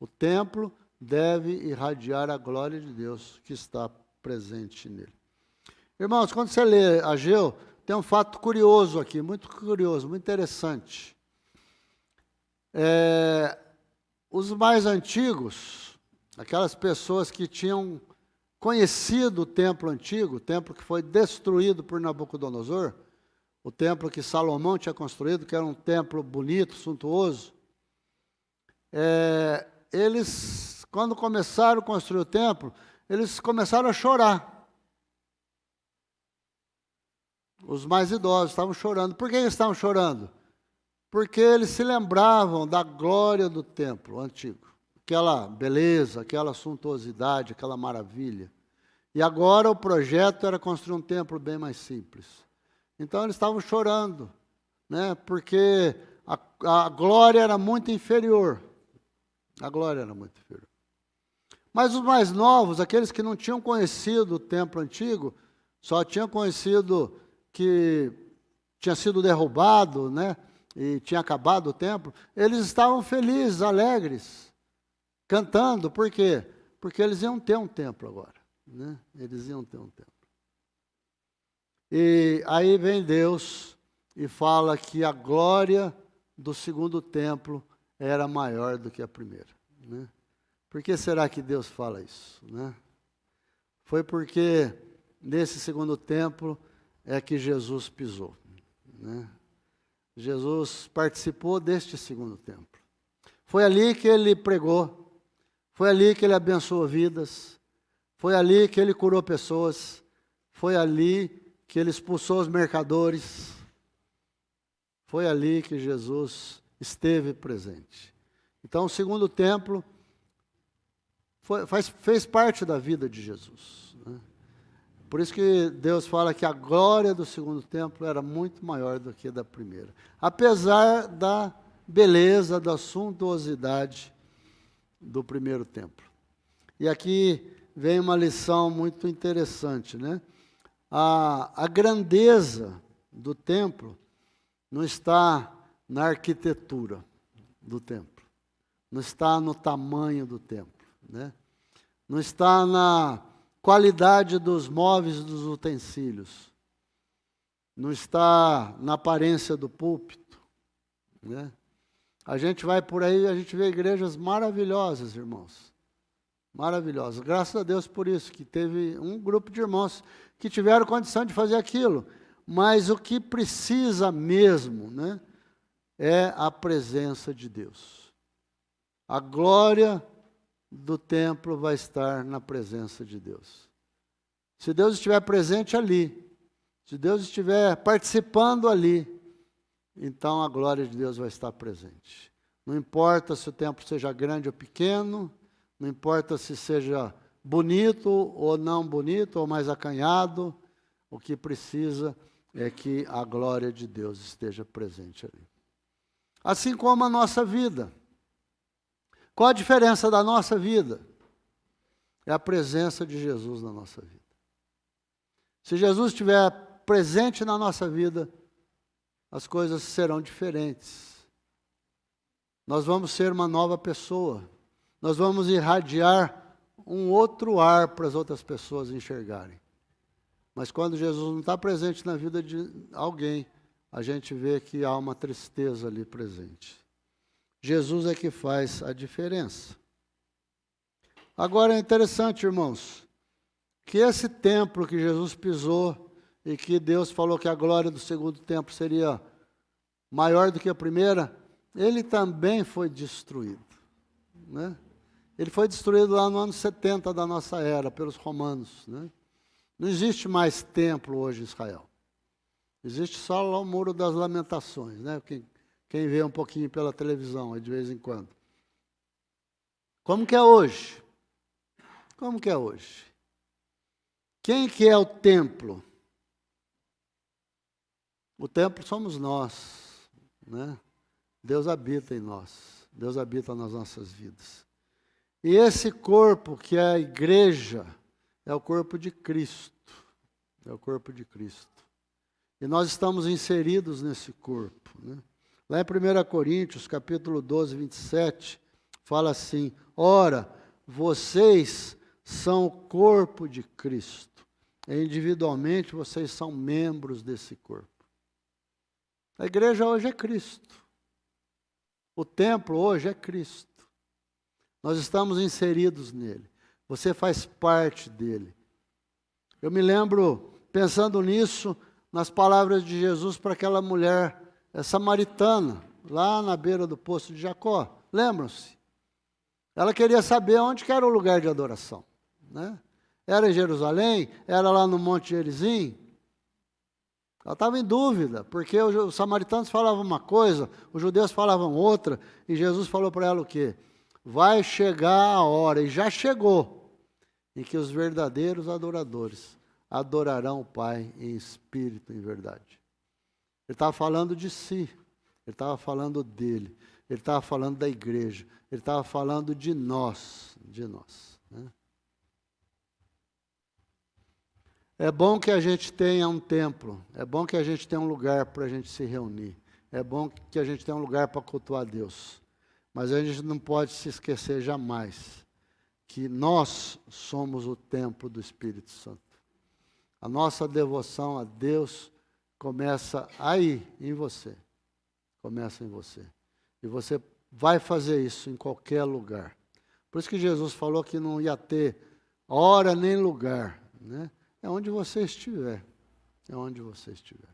O templo deve irradiar a glória de Deus que está presente nele. Irmãos, quando você lê Ageu, tem um fato curioso aqui, muito curioso, muito interessante. Os mais antigos, aquelas pessoas que tinham conhecido o templo antigo, o templo que foi destruído por Nabucodonosor, o templo que Salomão tinha construído, que era um templo bonito, suntuoso, eles, quando começaram a construir o templo, eles começaram a chorar. Os mais idosos estavam chorando. Por que eles estavam chorando? Porque eles se lembravam da glória do templo antigo. Aquela beleza, aquela suntuosidade, aquela maravilha. E agora o projeto era construir um templo bem mais simples. Então eles estavam chorando, né? Porque a glória era muito inferior. A glória era muito inferior. Mas os mais novos, aqueles que não tinham conhecido o templo antigo, só tinham conhecido que tinha sido derrubado, né? E tinha acabado o templo, eles estavam felizes, alegres, cantando. Por quê? Porque eles iam ter um templo agora, né? Eles iam ter um templo. E aí vem Deus e fala que a glória do segundo templo era maior do que a primeira, né? Por que será que Deus fala isso, né? Foi porque nesse segundo templo é que Jesus pisou, né? Jesus participou deste segundo templo. Foi ali que ele pregou, foi ali que ele abençoou vidas, foi ali que ele curou pessoas, foi ali que ele expulsou os mercadores, foi ali que Jesus esteve presente. Então, o segundo templo fez parte da vida de Jesus, né? Por isso que Deus fala que a glória do segundo templo era muito maior do que da primeira. Apesar da beleza, da suntuosidade do primeiro templo. E aqui vem uma lição muito interessante, né? A grandeza do templo não está na arquitetura do templo, não está no tamanho do templo, né? Não está na qualidade dos móveis e dos utensílios, não está na aparência do púlpito, né? A gente vai por aí e a gente vê igrejas maravilhosas, irmãos, maravilhosas. Graças a Deus por isso, que teve um grupo de irmãos que tiveram condição de fazer aquilo, mas o que precisa mesmo, né, é a presença de Deus. A glória do templo vai estar na presença de Deus. Se Deus estiver presente ali, se Deus estiver participando ali, então a glória de Deus vai estar presente. Não importa se o templo seja grande ou pequeno, não importa se seja bonito ou não bonito, ou mais acanhado, o que precisa é que a glória de Deus esteja presente ali. Assim como a nossa vida. Qual a diferença da nossa vida? É a presença de Jesus na nossa vida. Se Jesus estiver presente na nossa vida, as coisas serão diferentes. Nós vamos ser uma nova pessoa. Nós vamos irradiar um outro ar para as outras pessoas enxergarem. Mas quando Jesus não está presente na vida de alguém, a gente vê que há uma tristeza ali presente. Jesus é que faz a diferença. Agora é interessante, irmãos, que esse templo que Jesus pisou e que Deus falou que a glória do segundo templo seria maior do que a primeira, ele também foi destruído, né? Ele foi destruído lá no ano 70 da nossa era, pelos romanos, né? Não existe mais templo hoje em Israel. Existe só lá o Muro das Lamentações, né? Quem vê um pouquinho pela televisão, de vez em quando. Como que é hoje? Como que é hoje? Quem que é o templo? O templo somos nós, né? Deus habita em nós. Deus habita nas nossas vidas. E esse corpo que é a igreja, é o corpo de Cristo. É o corpo de Cristo. E nós estamos inseridos nesse corpo, né? Lá em 1 Coríntios, capítulo 12, 27, fala assim: ora, vocês são o corpo de Cristo. E individualmente vocês são membros desse corpo. A igreja hoje é Cristo. O templo hoje é Cristo. Nós estamos inseridos nele. Você faz parte dele. Eu me lembro, pensando nisso, nas palavras de Jesus para aquela mulher samaritana, lá na beira do poço de Jacó. Lembram-se? Ela queria saber onde que era o lugar de adoração, né? Era em Jerusalém? Era lá no Monte Gerizim? Ela estava em dúvida, porque os samaritanos falavam uma coisa, os judeus falavam outra, e Jesus falou para ela o quê? Vai chegar a hora, e já chegou, em que os verdadeiros adoradores adorarão o Pai em espírito e em verdade. Ele estava falando de si, ele estava falando dele, ele estava falando da igreja, ele estava falando de nós, né? É bom que a gente tenha um templo, é bom que a gente tenha um lugar para a gente se reunir, é bom que a gente tenha um lugar para cultuar Deus, mas a gente não pode se esquecer jamais que nós somos o templo do Espírito Santo. A nossa devoção a Deus começa aí, em você. Começa em você. E você vai fazer isso em qualquer lugar. Por isso que Jesus falou que não ia ter hora nem lugar, né? É onde você estiver. É onde você estiver.